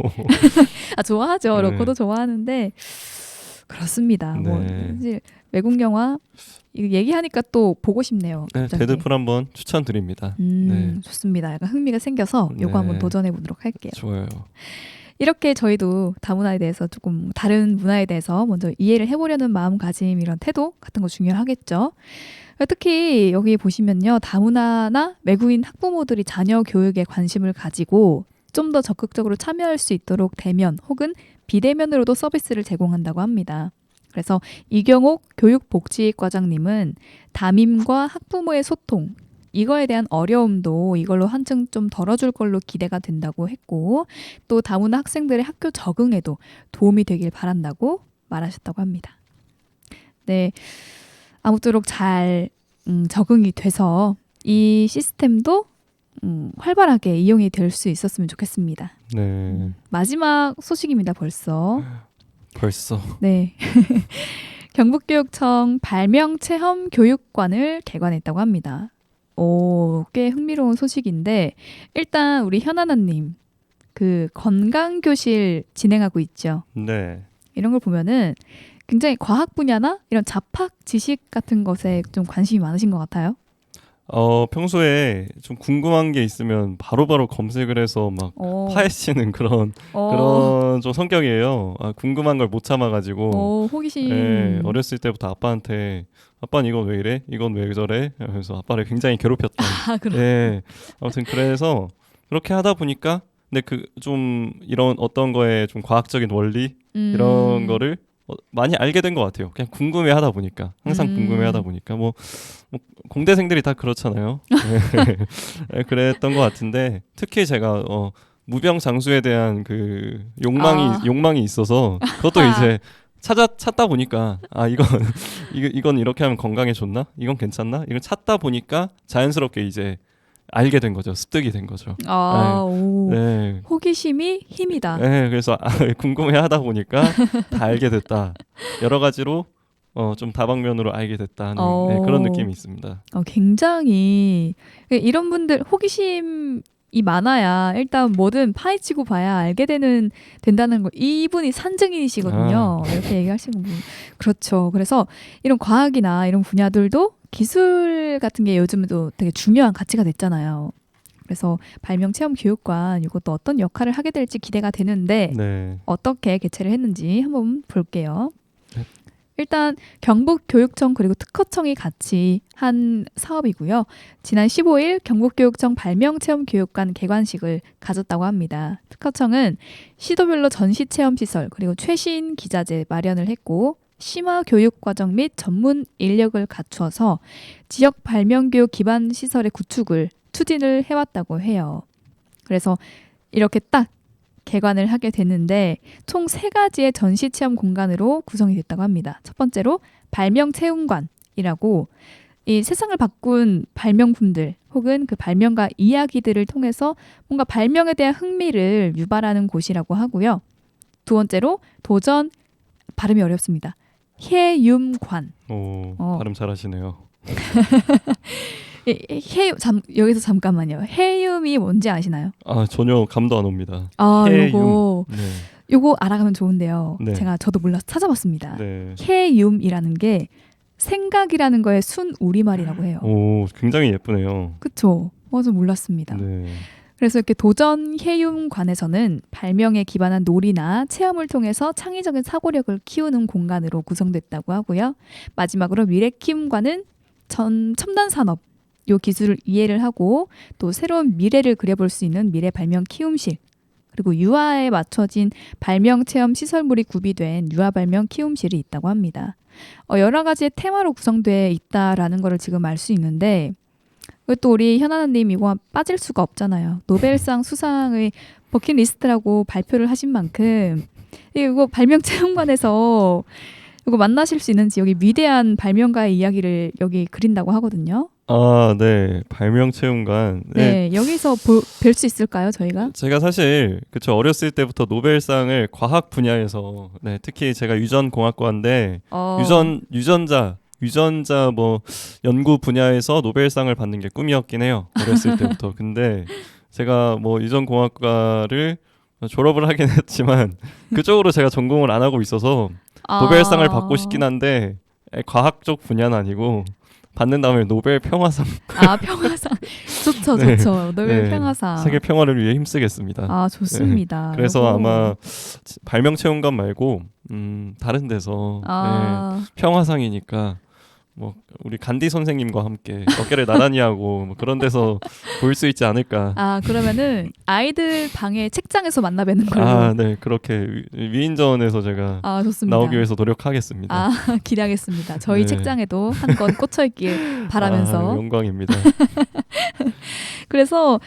좋아하죠. 로코도 좋아하는데 그렇습니다. 사실 외국 영화 이거 얘기하니까 또 보고 싶네요. 네, 갑자기. 데드풀 한번 추천드립니다. 네. 좋습니다. 약간 흥미가 생겨서 이거 네. 한번 도전해 보도록 할게요. 좋아요. 이렇게 저희도 다문화에 대해서 조금 다른 문화에 대해서 먼저 이해를 해보려는 마음가짐 이런 태도 같은 거 중요하겠죠. 특히 여기 보시면요. 다문화나 외국인 학부모들이 자녀 교육에 관심을 가지고 좀 더 적극적으로 참여할 수 있도록 대면 혹은 비대면으로도 서비스를 제공한다고 합니다. 그래서 이경옥 교육복지과장님은 담임과 학부모의 소통 이거에 대한 어려움도 이걸로 한층 좀 덜어줄 걸로 기대가 된다고 했고 또 다문화 학생들의 학교 적응에도 도움이 되길 바란다고 말하셨다고 합니다. 네, 아무쪼록 잘 적응이 돼서 이 시스템도 활발하게 이용이 될 수 있었으면 좋겠습니다. 네. 마지막 소식입니다. 벌써. 네. 경북교육청 발명체험교육관을 개관했다고 합니다. 오, 꽤 흥미로운 소식인데 일단 우리 현아나님 그 건강교실 진행하고 있죠. 네. 이런 걸 보면은 굉장히 과학 분야나 이런 잡학 지식 같은 것에 좀 관심이 많으신 것 같아요. 평소에 좀 궁금한 게 있으면 바로바로 검색을 해서 막 파헤치는 그런 좀 성격이에요. 궁금한 걸 못 참아가지고. 호기심. 네, 어렸을 때부터 아빠한테 아빠는 이건 왜 이래? 이건 왜 저래? 그래서 아빠를 굉장히 괴롭혔던. 네, 아무튼 그래서 그렇게 하다 보니까 근데 그 좀 이런 어떤 거에 좀 과학적인 원리 이런 거를 많이 알게 된 것 같아요. 그냥 궁금해하다 보니까 항상 궁금해하다 보니까 뭐 공대생들이 다 그렇잖아요. 네, 그랬던 것 같은데 특히 제가 무병장수에 대한 그 욕망이 있어서 그것도 이제 찾다 보니까 이건 이렇게 하면 건강에 좋나? 이건 괜찮나? 이걸 찾다 보니까 자연스럽게 이제 알게 된 거죠. 습득이 된 거죠. 네. 호기심이 힘이다. 네, 그래서 궁금해하다 보니까 다 알게 됐다. 여러 가지로 좀 다방면으로 알게 됐다는 네, 그런 느낌이 있습니다. 굉장히 이런 분들 호기심이 많아야 일단 뭐든 파헤치고 봐야 알게 된다는 거. 이분이 산증인이시거든요. 이렇게 얘기하시는 분. 그렇죠. 그래서 이런 과학이나 이런 분야들도 기술 같은 게 요즘도 되게 중요한 가치가 됐잖아요. 그래서 발명체험교육관 이것도 어떤 역할을 하게 될지 기대가 되는데 네. 어떻게 개최를 했는지 한번 볼게요. 일단 경북교육청 그리고 특허청이 같이 한 사업이고요. 지난 15일 경북교육청 발명체험교육관 개관식을 가졌다고 합니다. 특허청은 시도별로 전시체험시설 그리고 최신 기자재 마련을 했고 심화교육과정 및 전문 인력을 갖추어서 지역 발명교육 기반 시설의 구축을 추진을 해왔다고 해요. 그래서 이렇게 딱 개관을 하게 됐는데 총 3가지의 전시체험 공간으로 구성이 됐다고 합니다. 첫 번째로 발명체험관이라고 이 세상을 바꾼 발명품들 혹은 그 발명가 이야기들을 통해서 뭔가 발명에 대한 흥미를 유발하는 곳이라고 하고요. 두 번째로 발음이 어렵습니다. 해윰관. 발음 잘하시네요. 여기서 잠깐만요. 해윰이 뭔지 아시나요? 전혀 감도 안 옵니다. 요거 알아가면 좋은데요. 네. 저도 몰라서 찾아봤습니다. 네. 해윰이라는 게 생각이라는 거의 순 우리말이라고 해요. 굉장히 예쁘네요. 그쵸? 맞아, 몰랐습니다. 네. 그래서 이렇게 도전 해윰관에서는 발명에 기반한 놀이나 체험을 통해서 창의적인 사고력을 키우는 공간으로 구성됐다고 하고요. 마지막으로 미래키움관은 첨단 산업 요 기술을 이해를 하고 또 새로운 미래를 그려볼 수 있는 미래 발명 키움실 그리고 유아에 맞춰진 발명 체험 시설물이 구비된 유아 발명 키움실이 있다고 합니다. 여러 가지의 테마로 구성되어 있다라는 거를 지금 알 수 있는데 또 우리 현아님 이거 빠질 수가 없잖아요. 노벨상 수상의 버킷리스트라고 발표를 하신 만큼 이거 발명체험관에서 이거 만나실 수 있는지 여기 위대한 발명가의 이야기를 여기 그린다고 하거든요. 네. 발명체험관. 네, 여기서 뵐 수 있을까요, 저희가? 제가 사실 어렸을 때부터 노벨상을 과학 분야에서 특히 제가 유전공학과인데 유전자 뭐 연구 분야에서 노벨상을 받는 게 꿈이었긴 해요. 어렸을 때부터. 근데 제가 뭐 유전공학과를 졸업을 하긴 했지만 그쪽으로 제가 전공을 안 하고 있어서 노벨상을 받고 싶긴 한데 과학 쪽 분야는 아니고 받는다면 노벨 평화상. 아, 평화상. 좋죠, 네. 좋죠. 노벨 네. 평화상. 세계 평화를 위해 힘쓰겠습니다. 아, 좋습니다. 그래서 요거. 아마 발명 체험관 말고 다른 데서 아, 평화상이니까 뭐 우리 간디 선생님과 함께 어깨를 나란히 하고 뭐 그런 데서 볼 수 있지 않을까. 아, 그러면은 아이들 방에 책장에서 만나 뵈는 걸로. 아, 네, 그렇게 위인전에서 제가 아, 좋습니다. 나오기 위해서 노력하겠습니다. 아, 기대하겠습니다. 저희 네. 책장에도 한 건 꽂혀 있길 바라면서. 아, 영광입니다. 그래서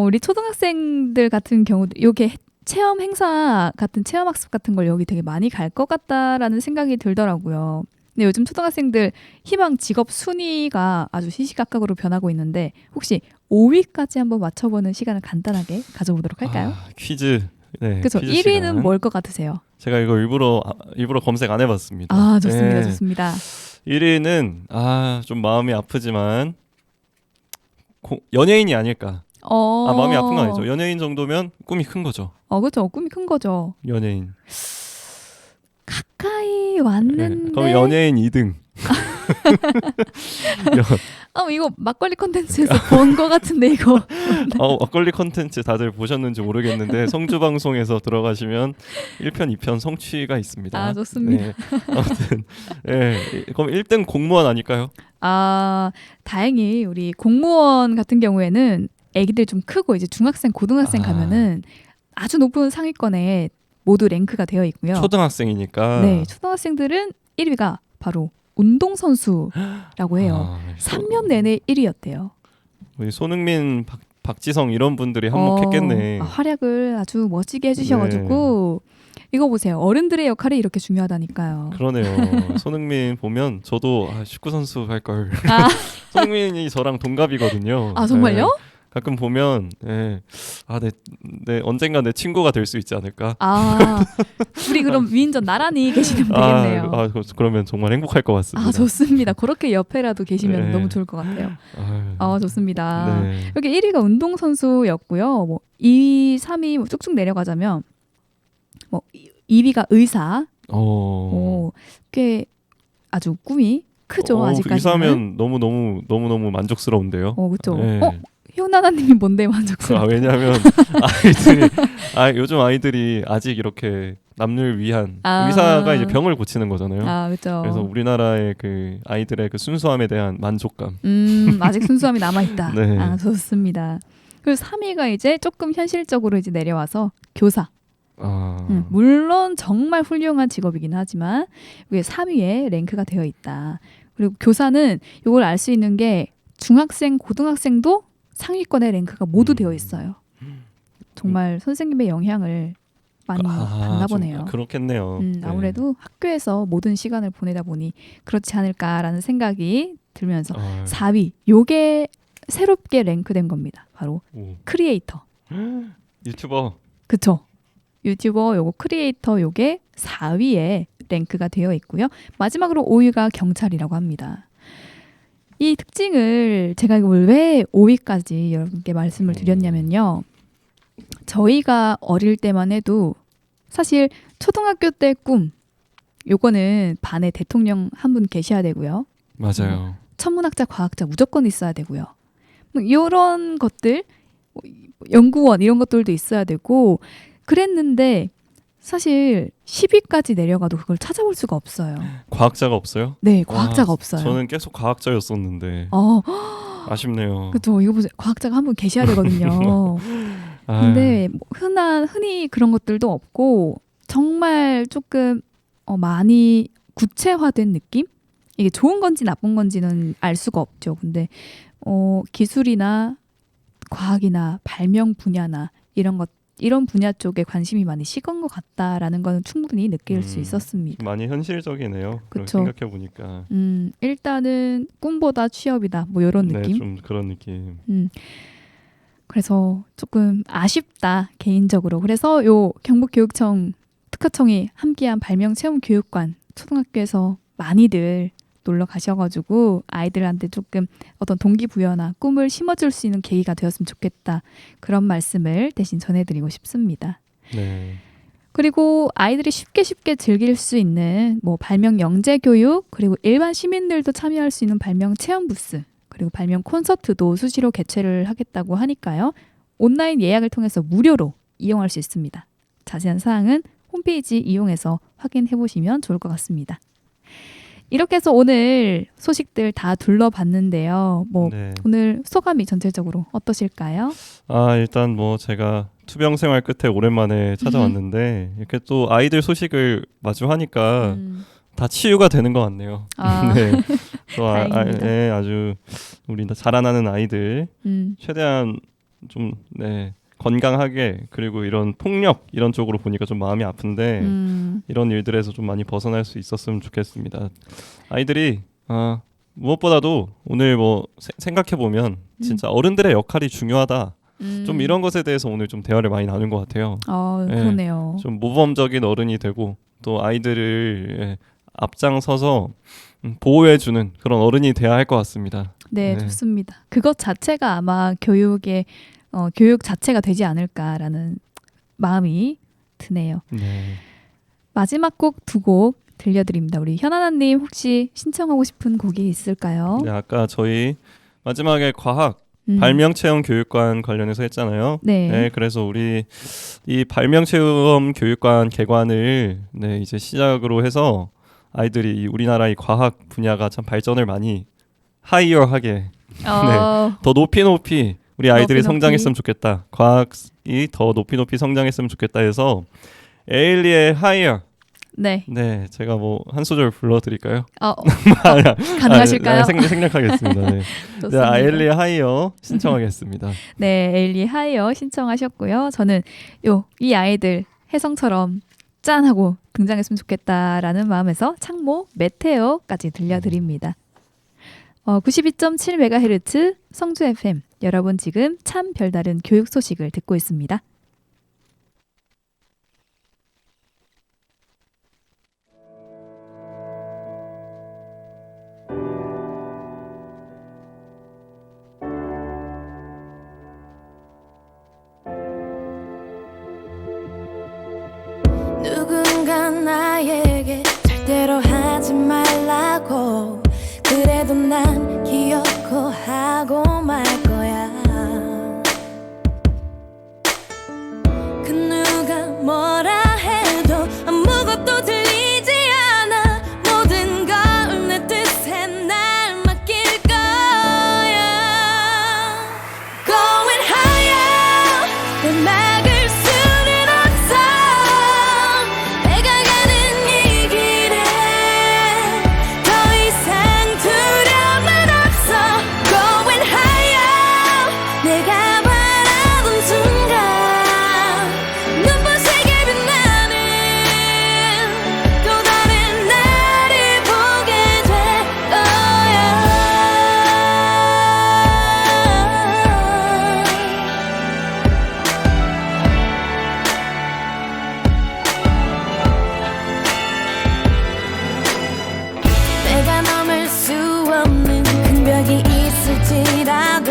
우리 초등학생들 같은 경우도 이게 체험 행사 같은 체험 학습 같은 걸 여기 되게 많이 갈 것 같다라는 생각이 들더라고요. 근데 요즘 초등학생들 희망 직업 순위가 아주 시시각각으로 변하고 있는데 혹시 5위까지 한번 맞춰보는 시간을 간단하게 가져보도록 할까요? 아, 퀴즈. 네, 그렇죠. 퀴즈 1위는 시간. 뭘 것 같으세요? 제가 이거 일부러 검색 안 해봤습니다. 아, 좋습니다. 네. 좋습니다. 1위는 좀 마음이 아프지만 연예인이 아닐까. 마음이 아픈 건 아니죠. 연예인 정도면 꿈이 큰 거죠. 그렇죠. 꿈이 큰 거죠. 연예인. 가까이 왔는데. 그럼 연예인 2등. 이거 막걸리 콘텐츠에서 본 거 같은데 이거. 막걸리 컨텐츠 다들 보셨는지 모르겠는데 성주 방송에서 들어가시면 1편, 2편 성취가 있습니다. 아, 좋습니다. 네. 아무튼 그럼 1등 공무원 아닐까요? 아, 다행히 우리 공무원 같은 경우에는 애기들 좀 크고 이제 중학생, 고등학생 가면은 아주 높은 상위권에 모두 랭크가 되어 있고요. 초등학생이니까. 네, 초등학생들은 1위가 바로 운동선수라고 해요. 3년 내내 1위였대요. 우리 손흥민, 박지성 이런 분들이 한몫했겠네. 활약을 아주 멋지게 해주셔가지고 이거 보세요. 어른들의 역할이 이렇게 중요하다니까요. 그러네요. 손흥민 보면 저도 축구 선수 할 걸. 아. 손흥민이 저랑 동갑이거든요. 아, 정말요? 네. 가끔 보면 언젠가 내 친구가 될 수 있지 않을까. 우리 그럼 위인전 나란히 계시면 되겠네요. 그러면 정말 행복할 것 같습니다. 좋습니다. 그렇게 옆에라도 계시면 네. 너무 좋을 것 같아요. 좋습니다. 네. 여기 1위가 운동선수였고요. 뭐 2위, 3위 뭐 쭉쭉 내려가자면 뭐 2위가 의사. 꽤 아주 꿈이 크죠. 아직까지는. 의사면 너무 만족스러운데요. 그렇죠. 네. 효나나님이 뭔데 만족스러워? 왜냐하면 요즘 아이들이 아직 이렇게 남을 위한 의사가 이제 병을 고치는 거잖아요. 그렇죠. 그래서 우리나라의 그 아이들의 그 순수함에 대한 만족감. 아직 순수함이 남아 있다. 네. 좋습니다. 그리고 3위가 이제 조금 현실적으로 이제 내려와서 교사. 물론 정말 훌륭한 직업이긴 하지만 이게 3위에 랭크가 되어 있다. 그리고 교사는 이걸 알 수 있는 게 중학생, 고등학생도 상위권의 랭크가 모두 되어 있어요. 정말 선생님의 영향을 많이 받나 보네요. 그렇겠네요. 아무래도 학교에서 모든 시간을 보내다 보니 그렇지 않을까라는 생각이 들면서 4위, 요게 새롭게 랭크된 겁니다. 바로 크리에이터. 유튜버. 그쵸. 유튜버 요거 크리에이터 요게 4위에 랭크가 되어 있고요. 마지막으로 5위가 경찰이라고 합니다. 이 특징을 제가 이걸 왜 5위까지 여러분께 말씀을 드렸냐면요. 저희가 어릴 때만 해도 사실 초등학교 때 꿈 요거는 반에 대통령 한 분 계셔야 되고요. 맞아요. 천문학자, 과학자 무조건 있어야 되고요. 뭐 이런 것들, 연구원 이런 것들도 있어야 되고 그랬는데 사실 10위까지 내려가도 그걸 찾아볼 수가 없어요. 과학자가 없어요? 네, 과학자가 없어요. 저는 계속 과학자였었는데 아쉽네요. 그렇죠. 이거 보세요. 과학자가 한 분 계셔야 되거든요. 근데 흔히 그런 것들도 없고 정말 조금 많이 구체화된 느낌? 이게 좋은 건지 나쁜 건지는 알 수가 없죠. 근데 기술이나 과학이나 발명 분야나 이런 분야 쪽에 관심이 많이 식은 것 같다라는 거는 충분히 느낄 수 있었습니다. 많이 현실적이네요. 그쵸. 생각해 보니까. 일단은 꿈보다 취업이다. 뭐 이런 느낌. 네, 좀 그런 느낌. 그래서 조금 아쉽다 개인적으로. 그래서 요 경북교육청 특허청이 함께한 발명 체험 교육관 초등학교에서 많이들 놀러 가셔가지고 아이들한테 조금 어떤 동기부여나 꿈을 심어줄 수 있는 계기가 되었으면 좋겠다. 그런 말씀을 대신 전해드리고 싶습니다. 네. 그리고 아이들이 쉽게 즐길 수 있는 뭐 발명 영재 교육, 그리고 일반 시민들도 참여할 수 있는 발명 체험 부스, 그리고 발명 콘서트도 수시로 개최를 하겠다고 하니까요. 온라인 예약을 통해서 무료로 이용할 수 있습니다. 자세한 사항은 홈페이지 이용해서 확인해 보시면 좋을 것 같습니다. 이렇게 해서 오늘 소식들 다 둘러봤는데요. 뭐 네. 오늘 소감이 전체적으로 어떠실까요? 일단 뭐 제가 투병 생활 끝에 오랜만에 찾아왔는데 이렇게 또 아이들 소식을 마주하니까 다 치유가 되는 것 같네요. 아. 네. 또 다행입니다. 네, 아주 우리 자라나는 아이들 최대한 좀 건강하게, 그리고 이런 폭력 이런 쪽으로 보니까 좀 마음이 아픈데 이런 일들에서 좀 많이 벗어날 수 있었으면 좋겠습니다. 아이들이 무엇보다도 오늘 뭐 생각해 보면 진짜 어른들의 역할이 중요하다. 좀 이런 것에 대해서 오늘 좀 대화를 많이 나눈 것 같아요. 그러네요. 좀 모범적인 어른이 되고 또 아이들을 앞장서서 보호해주는 그런 어른이 돼야 할 것 같습니다. 네, 좋습니다. 그것 자체가 아마 교육 자체가 되지 않을까라는 마음이 드네요. 네. 마지막 곡 2곡 들려드립니다. 우리 현아나님 혹시 신청하고 싶은 곡이 있을까요? 네, 아까 저희 마지막에 과학 발명체험 교육관 관련해서 했잖아요. 네. 그래서 우리 이 발명체험 교육관 개관을 이제 시작으로 해서 아이들이 이 우리나라의 과학 분야가 참 발전을 많이 하이어하게 더 높이 우리 아이들이 성장했으면 좋겠다. 과학이 더 높이 성장했으면 좋겠다 해서 에일리의 하이어. 네, 제가 뭐 한 소절 불러드릴까요? 가능하실까요? 생략하겠습니다. 네. 에일리의 하이어 신청하겠습니다. 네, 에일리의 하이어 신청하셨고요. 저는 이 아이들 혜성처럼 짠하고 등장했으면 좋겠다라는 마음에서 창모 메테오까지 들려드립니다. 92.7MHz 성주 FM, 여러분 지금 참 별다른 교육 소식을 듣고 있습니다. 누군가 나에게 절대로 하지 말라고, 그래도 난 기억고 하고 말 거야. 그 누가 뭐라 해도 아무것도 들리지 않아. 모든 걸 내 뜻에 날 맡길 거야. Going higher, 널 막을 수는 없어. 내가 가는 이 길에 더 이상 두려움은 없어. Going higher, 내가 바라본 순간 눈부시게 빛나는 또 다른 나를 보게 될 거야. 내가 넘을 수 없는 큰 벽이 있을지라도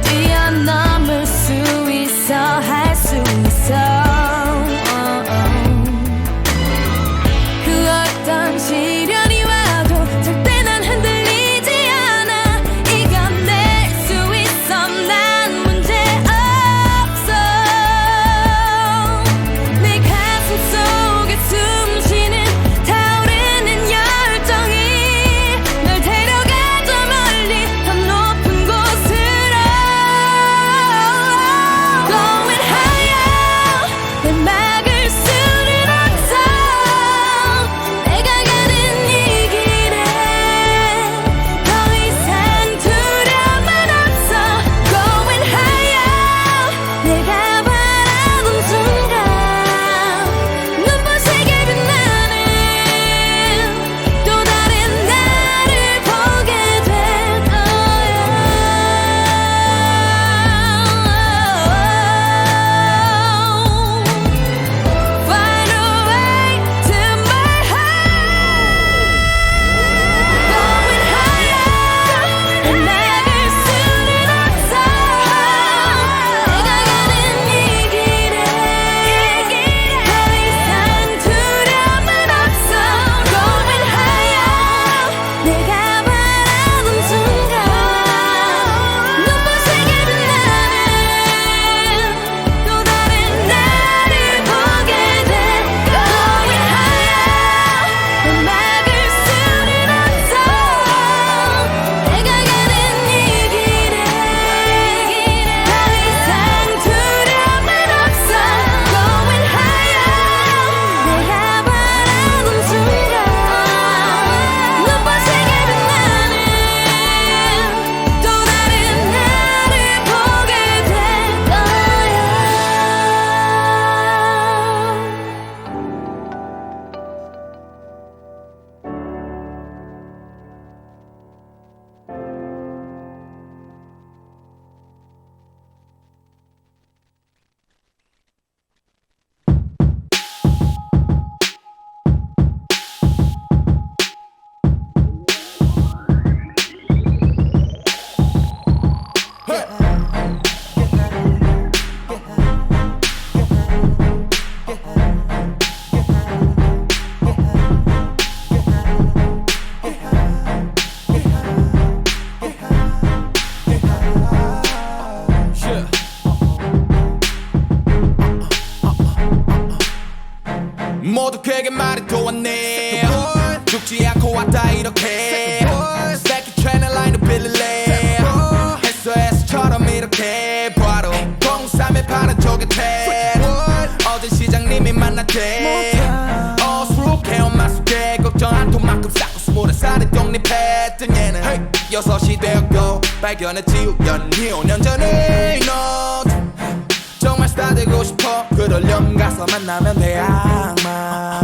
뛰어넘을 수 있어, 할 수 있어. 그 어떤 시련이 와도 절대 난 흔들리지 않아. 이겨낼 수 있어, 난 문제 없어. 내 가슴 속에 숨쉬는 타오르는 열정이 널 데려가 저 멀리 더 높은 곳으로. Going higher, 모두 그에게 말해도 왔네 죽지 않고 왔다 이렇게 새끼 채널 라인을 빌릴래 SOS처럼 이렇게 바로 03의 파란 조개태 어제 시장님이 만났대 어수룩해 엄마 속에 걱정 한 톤만큼 쌓고 20살에 독립했던 얘는 6시 되었고 발견했지 우연히 5년 전에 너 정말 스타 되고 싶어 그러려면 가서 만나면 돼 악마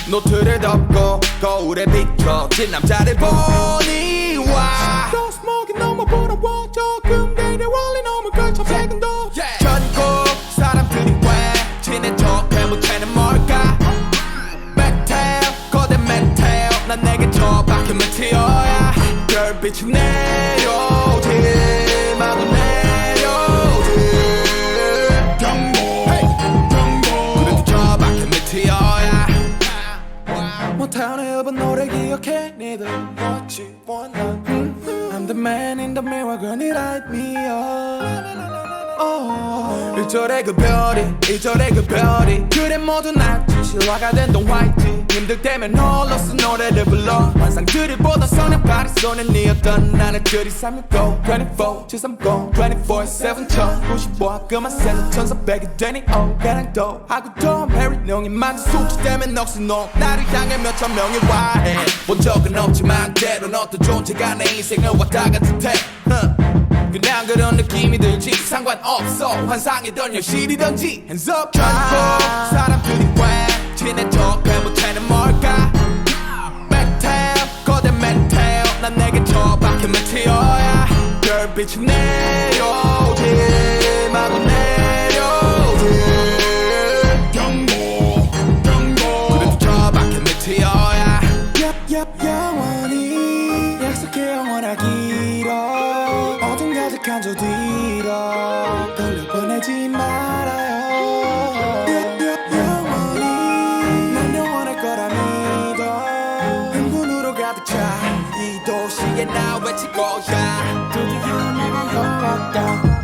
노트를 덮고 거울에 비춰진 남자를 보니 와 Don't smoke 너무 부러워 조금 내려 원리 너무 걸쳐 백은도 전국 사람들이 왜 친해 척해 못해는 뭘까 메텔 거대 메텔 난 내게 처박힌 메테어야 별빛이 내려오지 마구 내려오지 그래도 처박힌 메테어야 못하는 흡은 노래 기억해 니들 What you want I'm the man in the mirror girl you light me up 1절의 그 별이 2절의 그 별이 그래 모두 낫지 실화가 된 동화이지 힘들 때면 홀로 쓴 노래를 불러 환상들을 보던 선의 파리 손에 니었던 나는 그리 365 24 730 24/7 1095 그만 새는 1400이 되니 가랑도 하고 또 메리 명이 만든 숙지 때문에 넋이 나를 향해 몇천 명이 와해 본 적은 없지만 때론 어떤 존재가 내 인생을 왔다 갔을 때 그냥 그런 느낌이 들지 상관없어 환상이던 현실이던지 Hands up 전국 사람들이 왜 친해 척해 못해는 뭘까 메텔 거대 메텔 난 내게 처박힌 메테어야 별빛이 내려오지 마구 내려오지 경고 그래도 처박힌 메테어야 영원히 약속해 영원하기로 간저 뒤로 돌려보내지 말아요 영원히 난 영원할 거라 믿어 흥분으로 가득 차 이 도시에 나 외칠 거야 드디어 내가 열었다